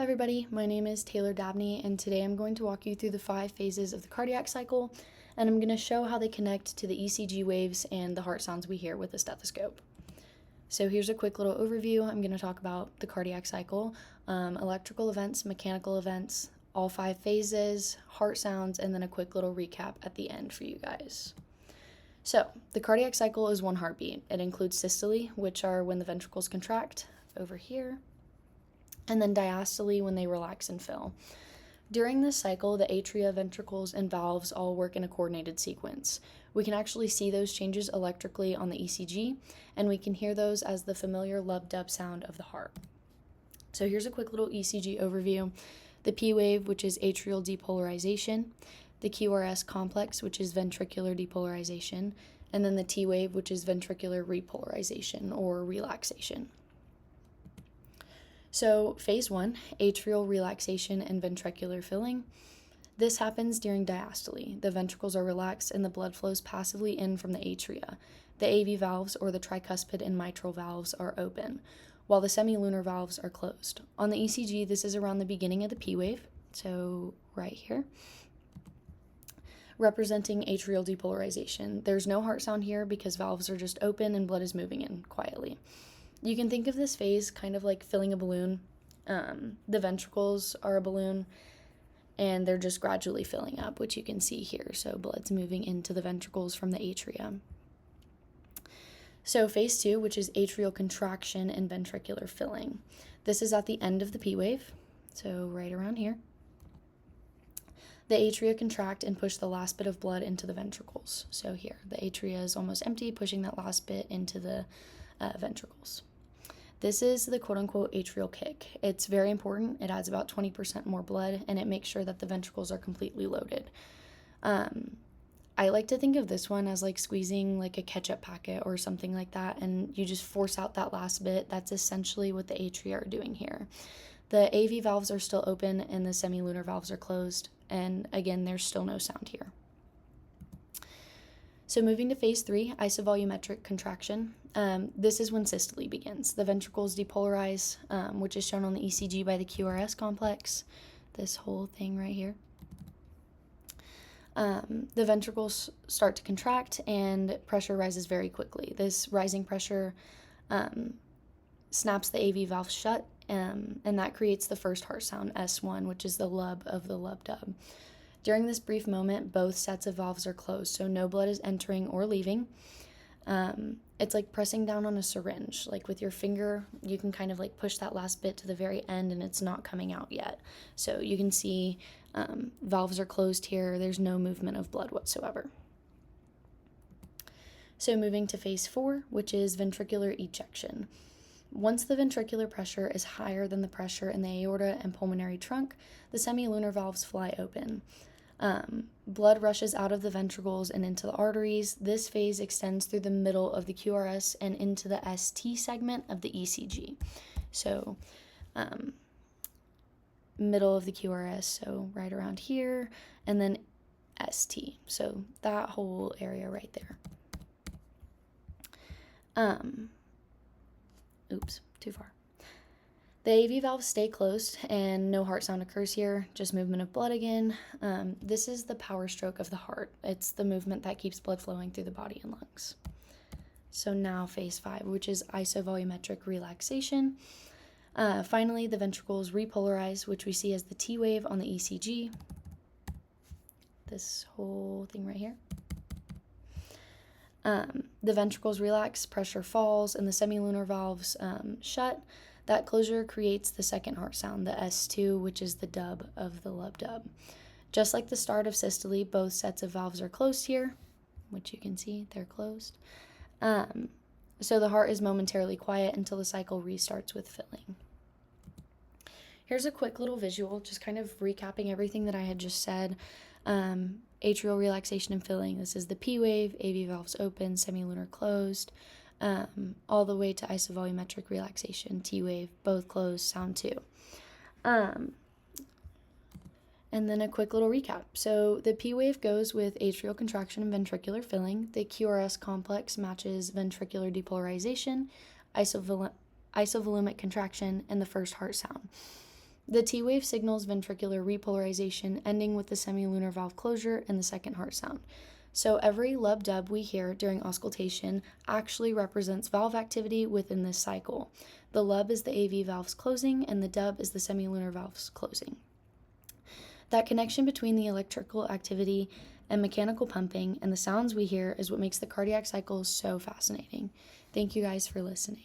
Hi everybody, my name is Taylor Dabney, and today I'm going to walk you through the 5 phases of the cardiac cycle, and I'm going to show how they connect to the ECG waves and the heart sounds we hear with the stethoscope. So here's a quick little overview. I'm going to talk about the cardiac cycle, electrical events, mechanical events, all 5 phases, heart sounds, and then a quick little recap at the end for you guys. So the cardiac cycle is one heartbeat. It includes systole, which are when the ventricles contract, over here, and then diastole when they relax and fill. During this cycle, the atria, ventricles, and valves all work in a coordinated sequence. We can actually see those changes electrically on the ECG, and we can hear those as the familiar lub-dub sound of the heart. So here's a quick little ECG overview. The P wave, which is atrial depolarization, the QRS complex, which is ventricular depolarization, and then the T wave, which is ventricular repolarization or relaxation. So phase 1, atrial relaxation and ventricular filling. This happens during diastole. The ventricles are relaxed and the blood flows passively in from the atria. The AV valves, or the tricuspid and mitral valves, are open, while the semilunar valves are closed. On the ECG, this is around the beginning of the P wave, so right here, representing atrial depolarization. There's no heart sound here because valves are just open and blood is moving in quietly. You can think of this phase kind of like filling a balloon. The ventricles are a balloon, and they're just gradually filling up, which you can see here. So blood's moving into the ventricles from the atria. So phase 2, which is atrial contraction and ventricular filling. This is at the end of the P wave, so right around here. The atria contract and push the last bit of blood into the ventricles. So here, the atria is almost empty, pushing that last bit into the ventricles. This is the quote-unquote atrial kick. It's very important. It adds about 20% more blood, and it makes sure that the ventricles are completely loaded. I like to think of this one as like squeezing like a ketchup packet or something like that, and you just force out that last bit. That's essentially what the atria are doing here. The AV valves are still open, and the semilunar valves are closed, and again, there's still no sound here. So moving to phase 3, isovolumetric contraction. This is when systole begins. The ventricles depolarize, which is shown on the ECG by the QRS complex, this whole thing right here. The ventricles start to contract and pressure rises very quickly. This rising pressure snaps the AV valve shut, and that creates the first heart sound, S1, which is the lub of the lub-dub. During this brief moment, both sets of valves are closed, so no blood is entering or leaving. It's like pressing down on a syringe. Like with your finger, you can kind of like push that last bit to the very end and it's not coming out yet. So you can see valves are closed here. There's no movement of blood whatsoever. So moving to phase 4, which is ventricular ejection. Once the ventricular pressure is higher than the pressure in the aorta and pulmonary trunk, the semilunar valves fly open. Blood rushes out of the ventricles and into the arteries. This phase extends through the middle of the QRS and into the ST segment of the ECG. So, middle of the QRS, so right around here, and then ST. So that whole area right there. Oops, too far. The AV valves stay closed and no heart sound occurs here, just movement of blood again. This is the power stroke of the heart. It's the movement that keeps blood flowing through the body and lungs. So now phase 5, which is isovolumetric relaxation. Finally, the ventricles repolarize, which we see as the T wave on the ECG. This whole thing right here. The ventricles relax, pressure falls, and the semilunar valves shut. That closure creates the second heart sound, the S2, which is the dub of the lub-dub. Just like the start of systole, both sets of valves are closed here, which you can see, they're closed. So the heart is momentarily quiet until the cycle restarts with filling. Here's a quick little visual, just kind of recapping everything that I had just said. Atrial relaxation and filling. This is the P wave, AV valves open, semilunar closed, all the way to isovolumetric relaxation, T wave, both closed, sound 2. And then a quick little recap. So the P wave goes with atrial contraction and ventricular filling. The QRS complex matches ventricular depolarization, isovolumic contraction, and the first heart sound. The T wave signals ventricular repolarization, ending with the semilunar valve closure and the second heart sound. So every lub-dub we hear during auscultation actually represents valve activity within this cycle. The lub is the AV valves closing, and the dub is the semilunar valves closing. That connection between the electrical activity and mechanical pumping and the sounds we hear is what makes the cardiac cycle so fascinating. Thank you guys for listening.